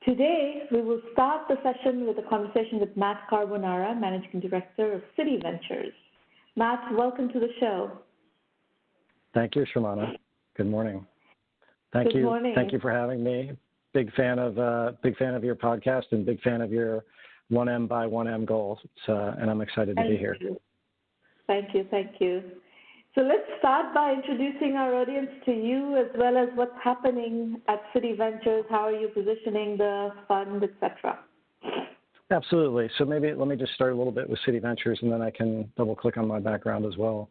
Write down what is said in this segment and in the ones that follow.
Today, we will start the session with a conversation with Matt Carbonara, Managing Director of Citi Ventures. Matt, welcome to the show. Thank you, Sharmana. Good morning. Thank Good you. morning. Thank you for having me. Big fan of your podcast and big fan of your 1M by 1M goals. And I'm excited to be here. Thank you. So let's start by introducing our audience to you as well as what's happening at Citi Ventures. How are you positioning the fund, etc.? Absolutely. So maybe let me just start a little bit with Citi Ventures, and then I can double click on my background as well.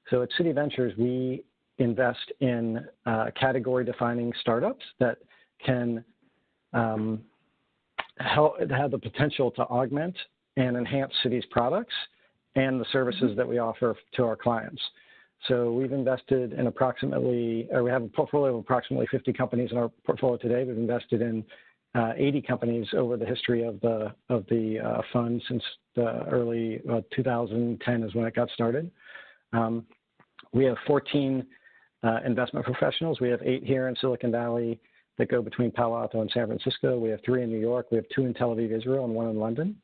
So at Citi Ventures, we invest in category-defining startups that can have the potential to augment and enhance Citi's products and the services that we offer to our clients. So we've invested in we have a portfolio of approximately 50 companies in our portfolio today. We've invested in 80 companies over the history of the fund since the early 2010 is when it got started. We have 14 investment professionals. We have 8 here in Silicon Valley that go between Palo Alto and San Francisco. We have 3 in New York. We have 2 in Tel Aviv, Israel, and 1 in London.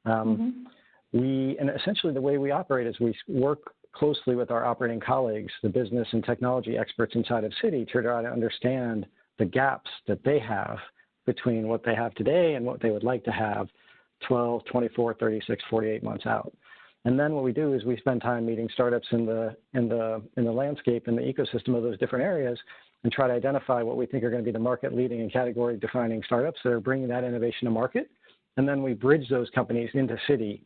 And essentially the way we operate is we work closely with our operating colleagues, the business and technology experts inside of Citi, to try to understand the gaps that they have between what they have today and what they would like to have 12, 24, 36, 48 months out. And then what we do is we spend time meeting startups in the landscape, in the ecosystem of those different areas, and try to identify what we think are going to be the market-leading and category-defining startups that are bringing that innovation to market. And then we bridge those companies into Citi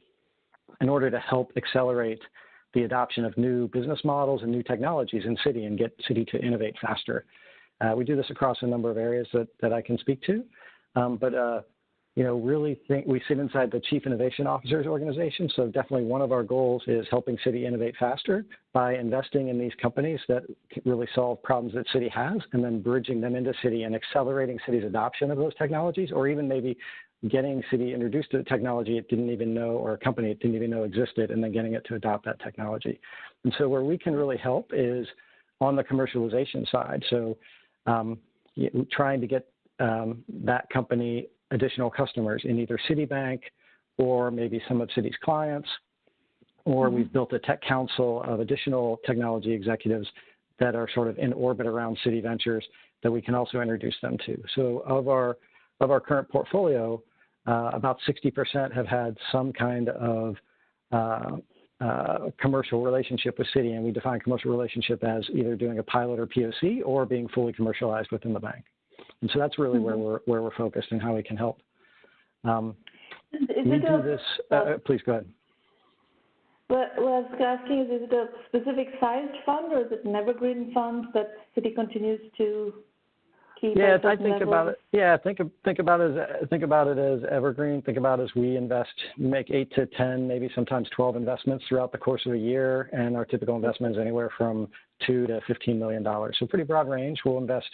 in order to help accelerate the adoption of new business models and new technologies in Citi and get Citi to innovate faster. We do this across a number of areas that I can speak to, really think we sit inside the Chief Innovation Officers organization. So definitely one of our goals is helping Citi innovate faster by investing in these companies that really solve problems that Citi has, and then bridging them into Citi and accelerating Citi's adoption of those technologies, or even maybe getting Citi introduced to technology it didn't even know, or a company it didn't even know existed, and then getting it to adopt that technology. And so where we can really help is on the commercialization side. So trying to get that company additional customers in either Citibank or maybe some of Citi's clients, or we've built a tech council of additional technology executives that are sort of in orbit around Citi Ventures that we can also introduce them to. So of our current portfolio, about 60% have had some kind of commercial relationship with Citi, and we define commercial relationship as either doing a pilot or POC or being fully commercialized within the bank. And so that's really where we're focused and how we can help. Please go ahead. Well, I was asking, is it a specific sized fund, or is it an evergreen fund that Citi continues to keep? Yeah, I think about it. Yeah, think about it as evergreen. Think about it as we make 8 to 10, maybe sometimes 12 investments throughout the course of a year, and our typical investment is anywhere from $2 to $15 million. So pretty broad range. We'll invest.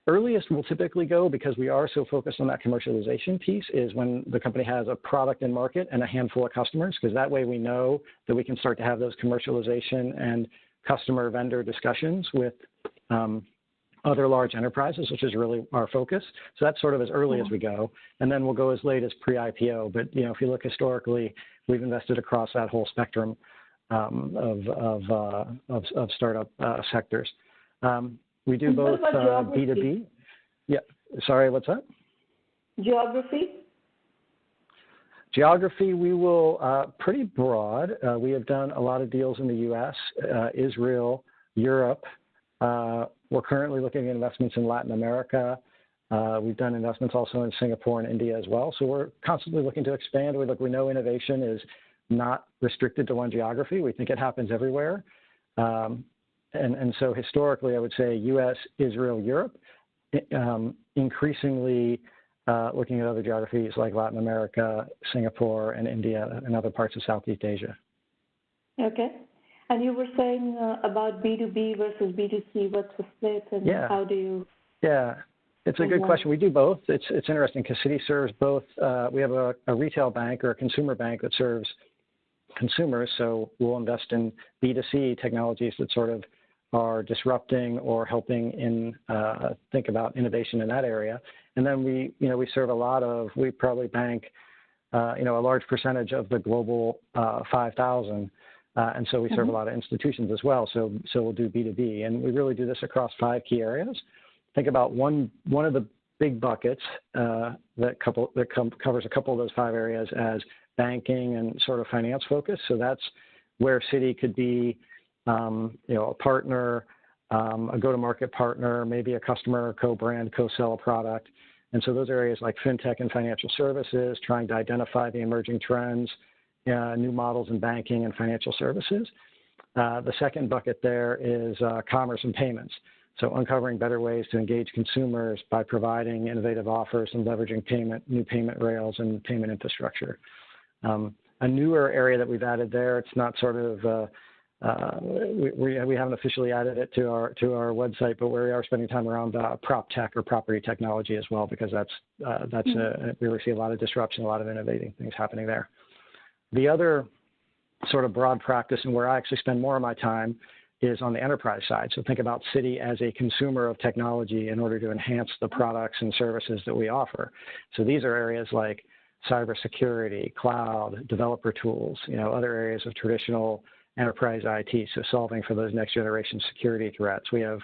Earliest we'll typically go, because we are so focused on that commercialization piece, is when the company has a product in market and a handful of customers, because that way we know that we can start to have those commercialization and customer vendor discussions with other large enterprises, which is really our focus. So that's sort of as early as we go, and then we'll go as late as pre-IPO. But if you look historically, we've invested across that whole spectrum of startup sectors. We do both B2B. Yeah. Sorry, what's that? Geography, we will pretty broad. We have done a lot of deals in the U.S., Israel, Europe. We're currently looking at investments in Latin America. We've done investments also in Singapore and India as well. So we're constantly looking to expand. We know innovation is not restricted to one geography. We think it happens everywhere. And so historically, I would say U.S., Israel, Europe, increasingly looking at other geographies like Latin America, Singapore, and India, and other parts of Southeast Asia. Okay. And you were saying about B2B versus B2C. What's the split, and how do you? Yeah, it's a good question. We do both. It's interesting because Citi serves both. We have a retail bank or a consumer bank that serves consumers, so we'll invest in B2C technologies that sort of are disrupting or helping in think about innovation in that area. And then we serve we probably bank, a large percentage of the global 5,000. And so we serve a lot of institutions as well. So we'll do B2B, and we really do this across 5 key areas. Think about one of the big buckets that covers a couple of those 5 areas as banking and sort of finance focus. So that's where Citi could be, a partner, a go-to-market partner, maybe a customer, co-brand, co-sell a product. And so those areas like fintech and financial services, trying to identify the emerging trends, new models in banking and financial services. The second bucket there is commerce and payments. So uncovering better ways to engage consumers by providing innovative offers and leveraging new payment rails and payment infrastructure. A newer area that we've added there, it's not sort of, we haven't officially added it to our website, but we are spending time around prop tech or property technology as well, because we really see a lot of disruption, a lot of innovating things happening there. The other sort of broad practice, and where I actually spend more of my time, is on the enterprise side. So think about Citi as a consumer of technology in order to enhance the products and services that we offer. So these are areas like cybersecurity, cloud, developer tools, other areas of traditional enterprise IT, so solving for those next generation security threats. We have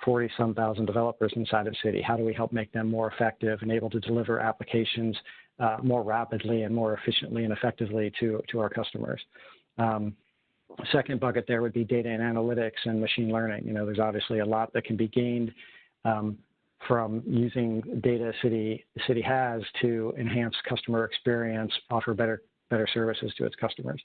40-some thousand developers inside of Citi. How do we help make them more effective and able to deliver applications more rapidly and more efficiently and effectively to our customers? Second bucket there would be data and analytics and machine learning. There's obviously a lot that can be gained from using data Citi has to enhance customer experience, offer better services to its customers.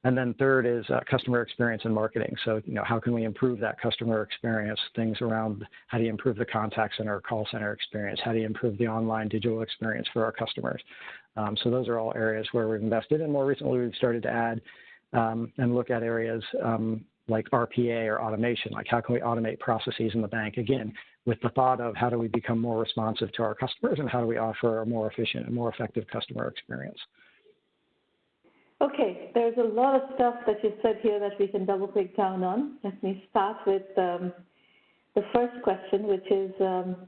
And then third is customer experience and marketing. So, how can we improve that customer experience? Things around how do you improve the contact center or call center experience? How do you improve the online digital experience for our customers? So those are all areas where we've invested. And more recently, we've started to add and look at areas like RPA or automation, like how can we automate processes in the bank, again, with the thought of how do we become more responsive to our customers and how do we offer a more efficient and more effective customer experience. Okay, there's a lot of stuff that you said here that we can double click down on. Let me start with the first question, which is, can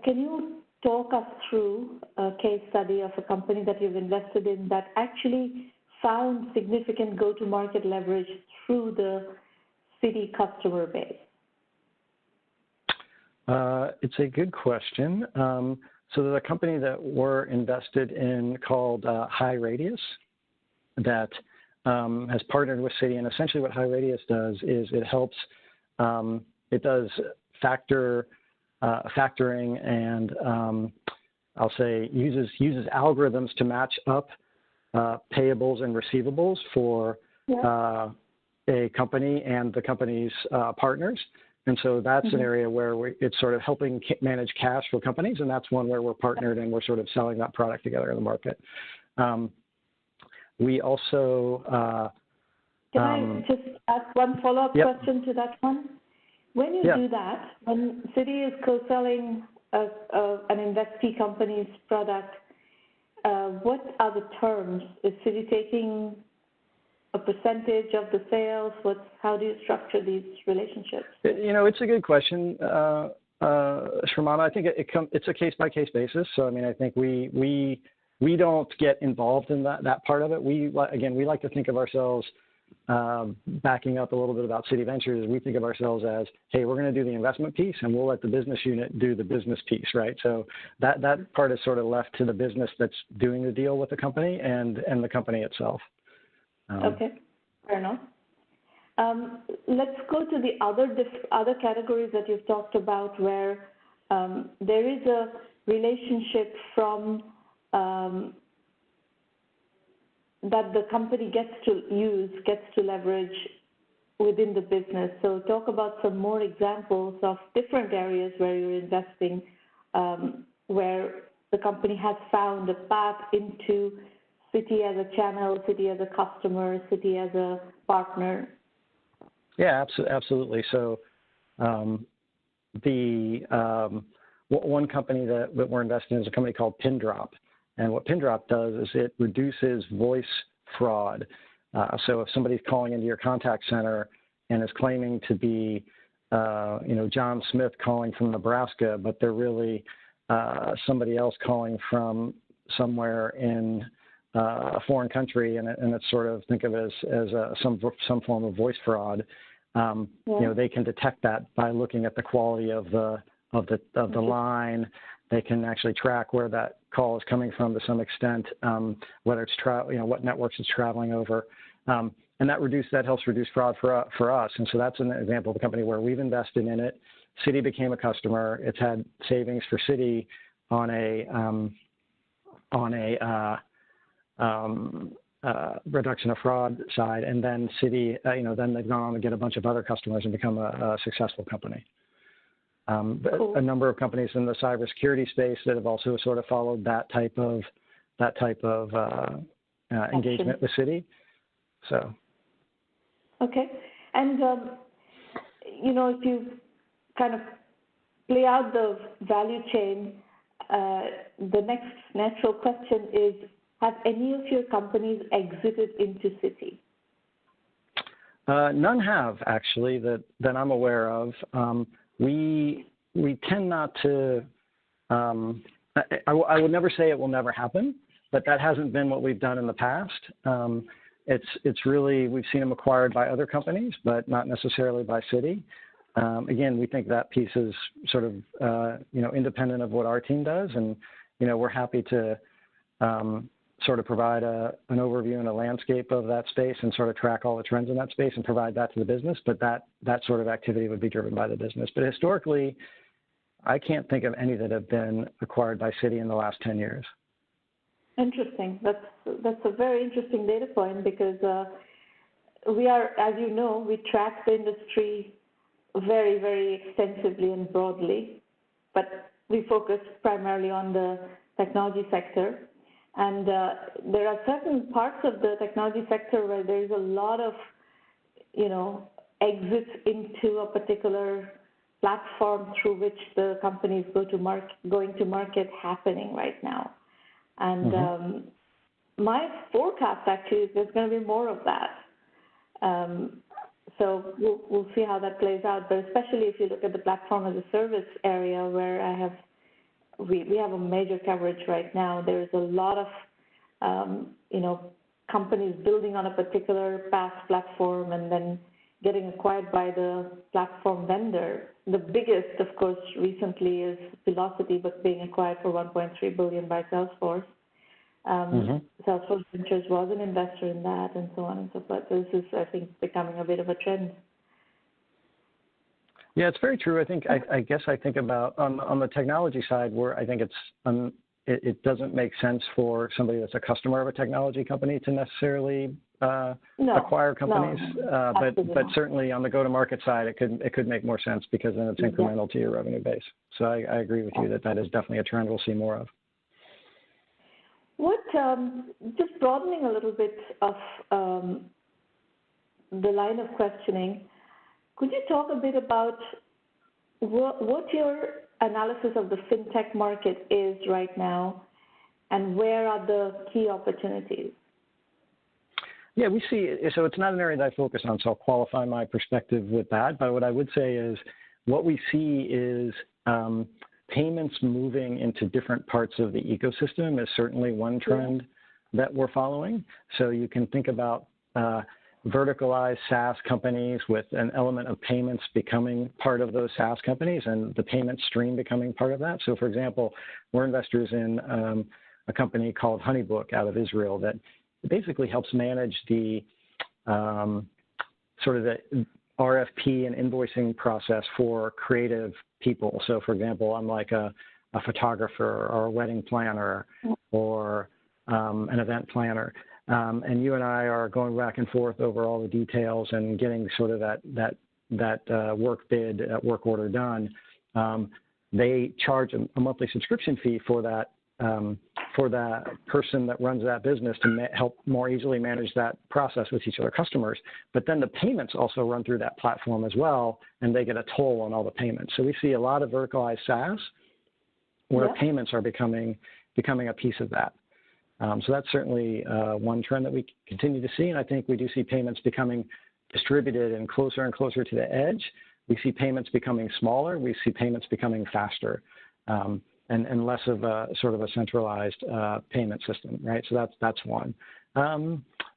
you talk us through a case study of a company that you've invested in that actually found significant go-to-market leverage through the Citi customer base? It's a good question. So there's a company that we're invested in called HighRadius that has partnered with Citi. And essentially what HighRadius does is it helps, it does factoring and I'll say uses algorithms to match up payables and receivables for a company and the company's partners. And so that's an area where it's sort of helping manage cash for companies, and that's one where we're partnered and we're sort of selling that product together in the market. We also... Can I just ask one follow-up question to that one? When you do that, when Citi is co-selling an investee company's product, what are the terms? Is Citi taking a percentage of the sales? How do you structure these relationships? It's a good question, Shramana. I think it's a case-by-case basis. So, I think we don't get involved in that part of it. We like to think of ourselves, backing up a little bit about Citi Ventures, we think of ourselves as, hey, we're going to do the investment piece and we'll let the business unit do the business piece, right? So that part is sort of left to the business that's doing the deal with the company and the company itself. Okay, fair enough. Let's go to the other categories that you've talked about where there is a relationship from that the company gets to leverage within the business. So talk about some more examples of different areas where you're investing, where the company has found a path into Citi as a channel, Citi as a customer, Citi as a partner. Yeah, absolutely. So one company that we're investing in is a company called PinDrop. And what PinDrop does is it reduces voice fraud. So if somebody's calling into your contact center and is claiming to be, John Smith calling from Nebraska, but they're really somebody else calling from somewhere in a foreign country, and it's sort of, think of it as some form of voice fraud. They can detect that by looking at the quality of the line. They can actually track where that call is coming from to some extent, whether it's what networks it's traveling over, and that helps reduce fraud for us. And so that's an example of a company where we've invested in it. Citi became a customer. It's had savings for Citi on a reduction of fraud side, and then Citi, then they've gone on to get a bunch of other customers and become a successful company. Cool. A number of companies in the cybersecurity space that have also sort of followed that type of engagement with Citi. So. Okay, and if you kind of play out the value chain, the next natural question is: have any of your companies exited into Citi? None have, actually, that I'm aware of. We tend not to. I would never say it will never happen, but that hasn't been what we've done in the past. It's really, we've seen them acquired by other companies, but not necessarily by Citi. Again, we think that piece is sort of independent of what our team does, and we're happy to sort of provide an overview and a landscape of that space and sort of track all the trends in that space and provide that to the business. But that sort of activity would be driven by the business. But historically, I can't think of any that have been acquired by Citi in the last 10 years. Interesting. That's a very interesting data point, because we are, as you know, we track the industry very, very extensively and broadly, but we focus primarily on the technology sector. And there are certain parts of the technology sector where there is a lot of, exits into a particular platform through which the companies going to market happening right now. And my forecast actually is there's going to be more of that. So we'll see how that plays out. But especially if you look at the platform as a service area, where we have a major coverage right now. There's a lot of companies building on a particular PaaS platform and then getting acquired by the platform vendor. The biggest, of course, recently is Velocity, but being acquired for $1.3 billion by Salesforce. Salesforce Ventures was an investor in that, and so on and so forth. This is, I think, becoming a bit of a trend. Yeah, it's very true. I guess I think about on the technology side, where I think it doesn't make sense for somebody that's a customer of a technology company to necessarily acquire companies. But certainly on the go-to-market side, it could make more sense, because then it's incremental to your revenue base. So I agree with you that is definitely a trend we'll see more of. Just broadening a little bit of the line of questioning, could you talk a bit about what your analysis of the fintech market is right now, and where are the key opportunities? Yeah, we see, so it's not an area that I focus on, so I'll qualify my perspective with that. But what I would say is what we see is payments moving into different parts of the ecosystem is certainly one trend that we're following. So you can think about verticalized SaaS companies with an element of payments becoming part of those SaaS companies, and the payment stream becoming part of that. So, for example, we're investors in a company called Honeybook out of Israel that basically helps manage the sort of the RFP and invoicing process for creative people. So, for example, I'm like a photographer or a wedding planner or an event planner. And you and I are going back and forth over all the details and getting sort of that work bid, work order done. They charge a monthly subscription fee for that person that runs that business to help more easily manage that process with each of their customers. But then the payments also run through that platform as well, and they get a toll on all the payments. So we see a lot of verticalized SaaS where payments are becoming a piece of that. So that's certainly one trend that we continue to see, and I think we do see payments becoming distributed and closer to the edge, we see payments becoming smaller. We see payments becoming faster, and less of a sort of a centralized payment system, right? So that's one.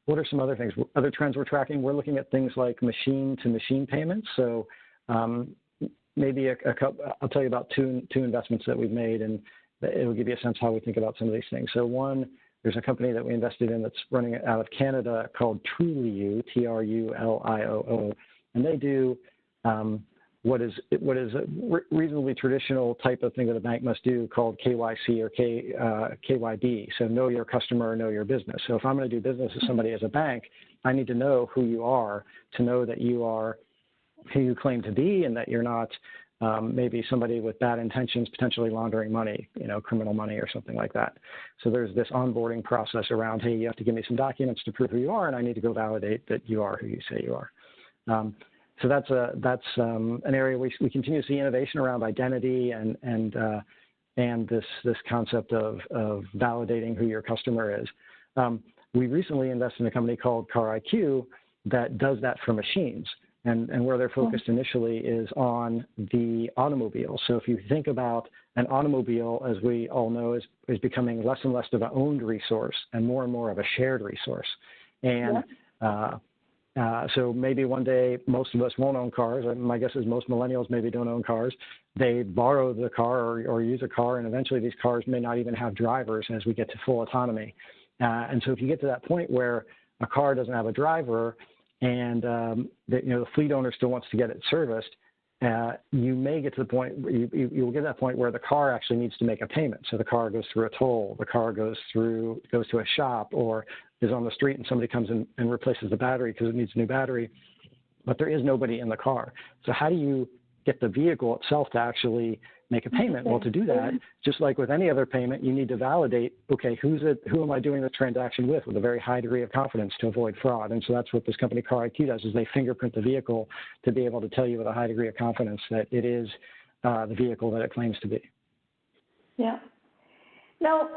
What are some other things? Other trends we're tracking? We're looking at things like machine-to-machine payments. So maybe I'll tell you about two investments that we've made, and it will give you a sense how we think about some of these things. So one, there's a company that we invested in that's running out of Canada called Trulioo, Trulioo, and they do what is a reasonably traditional type of thing that a bank must do called KYC or KYB. So know your customer, know your business. So if I'm going to do business with somebody as a bank, I need to know who you are to know that you are who you claim to be and that you're not maybe somebody with bad intentions, potentially laundering money, criminal money or something like that. So there's this onboarding process around, hey, you have to give me some documents to prove who you are, and I need to go validate that you are who you say you are. So that's an area we continue to see innovation around identity and this concept of validating who your customer is. We recently invested in a company called Car IQ that does that for machines. And where they're focused initially is on the automobile. So if you think about an automobile, as we all know, is becoming less and less of an owned resource and more of a shared resource. And so maybe one day most of us won't own cars. My guess is most millennials maybe don't own cars. They borrow the car or use a car, and eventually these cars may not even have drivers as we get to full autonomy. And so if you get to that point where a car doesn't have a driver, and the fleet owner still wants to get it serviced, you may get to the point where you will get to that point where the car actually needs to make a payment. So the car goes through a toll, the car goes to a shop, or is on the street and somebody comes in and replaces the battery because it needs a new battery, but there is nobody in the car. So how do you get the vehicle itself to actually make a payment? Well, to do that, just like with any other payment, you need to validate, okay, who am I doing this transaction with a very high degree of confidence to avoid fraud. And so that's what this company Car IQ does, is they fingerprint the vehicle to be able to tell you with a high degree of confidence that it is the vehicle that it claims to be. Yeah. Now,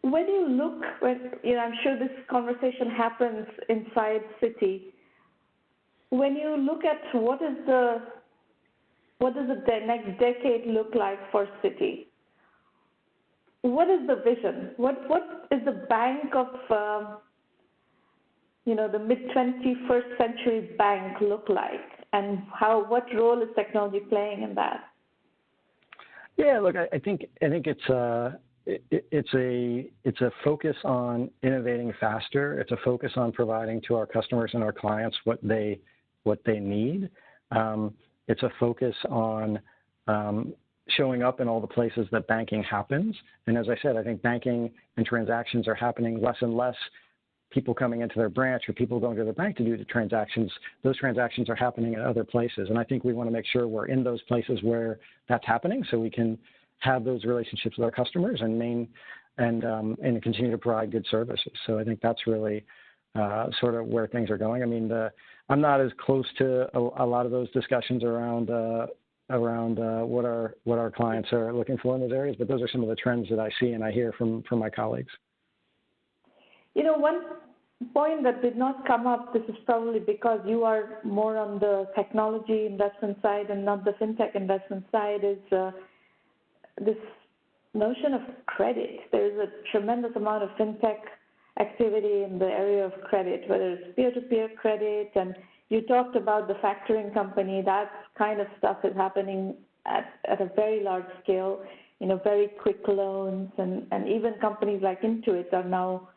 when you look, I'm sure this conversation happens inside Citi. When you look at what does the next decade look like for Citi? What is the vision? What is the bank of the mid-21st century bank look like, and what role is technology playing in that? Yeah, look, I think it's a focus on innovating faster. It's a focus on providing to our customers and our clients what they need. It's a focus on showing up in all the places that banking happens. And as I said, I think banking and transactions are happening less and less. People coming into their branch or people going to their bank to do the transactions, those transactions are happening in other places. And I think we want to make sure we're in those places where that's happening so we can have those relationships with our customers and continue to provide good services. So I think that's really sort of where things are going. I mean, I'm not as close to a lot of those discussions around what our clients are looking for in those areas, but those are some of the trends that I see and I hear from my colleagues. One point that did not come up, this is probably because you are more on the technology investment side and not the fintech investment side, is this notion of credit. There's a tremendous amount of fintech activity in the area of credit, whether it's peer-to-peer credit, and you talked about the factoring company. That kind of stuff is happening at a very large scale, very quick loans, and even companies like Intuit are now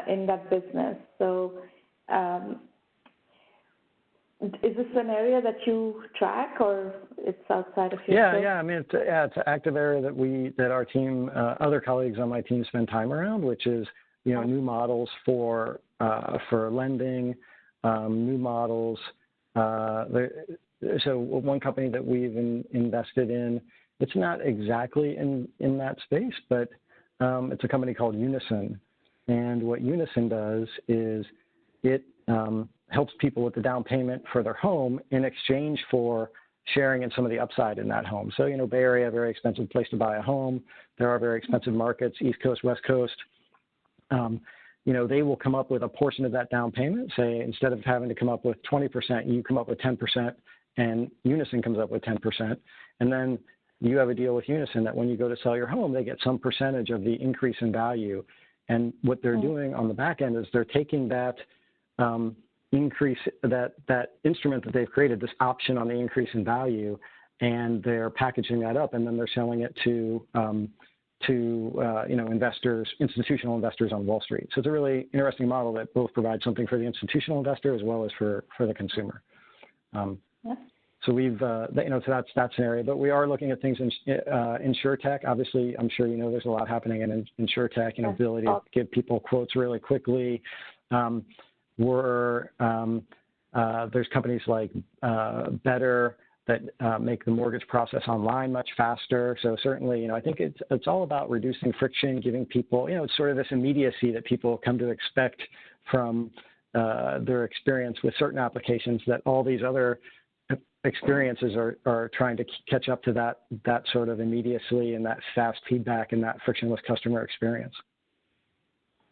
in that business. So is this an area that you track, or it's outside of your scope? Yeah. I mean, it's an active area that our team, other colleagues on my team spend time around, which is new models for lending, new models. So one company that we've invested in, it's not exactly in that space, but it's a company called Unison. And what Unison does is it helps people with the down payment for their home in exchange for sharing in some of the upside in that home. So, Bay Area, very expensive place to buy a home. There are very expensive markets, East Coast, West Coast. they will come up with a portion of that down payment. Say, instead of having to come up with 20%, you come up with 10%, and Unison comes up with 10%. And then you have a deal with Unison that when you go to sell your home, they get some percentage of the increase in value. And what they're doing on the back end is they're taking that increase, that instrument that they've created, this option on the increase in value, and they're packaging that up, and then they're selling it to investors, institutional investors on Wall Street. So it's a really interesting model that both provides something for the institutional investor as well as for the consumer. So we've, so that's an area, but we are looking at things in InsurTech. Obviously, I'm sure there's a lot happening in InsurTech, ability to give people quotes really quickly. There's companies like Better that make the mortgage process online much faster. So certainly, I think it's all about reducing friction, giving people, it's sort of this immediacy that people come to expect from their experience with certain applications, that all these other experiences are trying to catch up to that sort of immediacy and that fast feedback and that frictionless customer experience.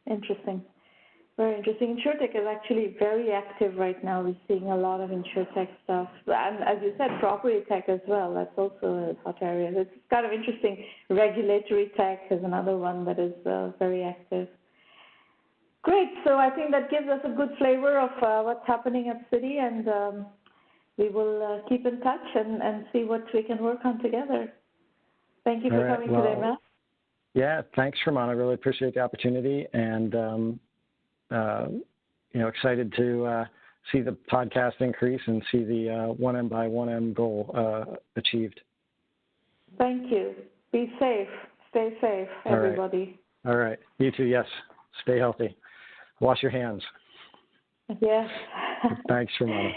Interesting. Very interesting. InsurTech is actually very active right now. We're seeing a lot of InsurTech stuff. And as you said, property tech as well. That's also a hot area. It's kind of interesting. Regulatory tech is another one that is very active. Great. So I think that gives us a good flavor of what's happening at Citi, and we will keep in touch and see what we can work on together. Thank you for coming today, Matt. Yeah, thanks, Shraman. I really appreciate the opportunity, and excited to see the podcast increase and see the 1M goal achieved. Thank you. Be safe. Stay safe, everybody. All right. You too, yes. Stay healthy. Wash your hands. Yes. Thanks, Shraman.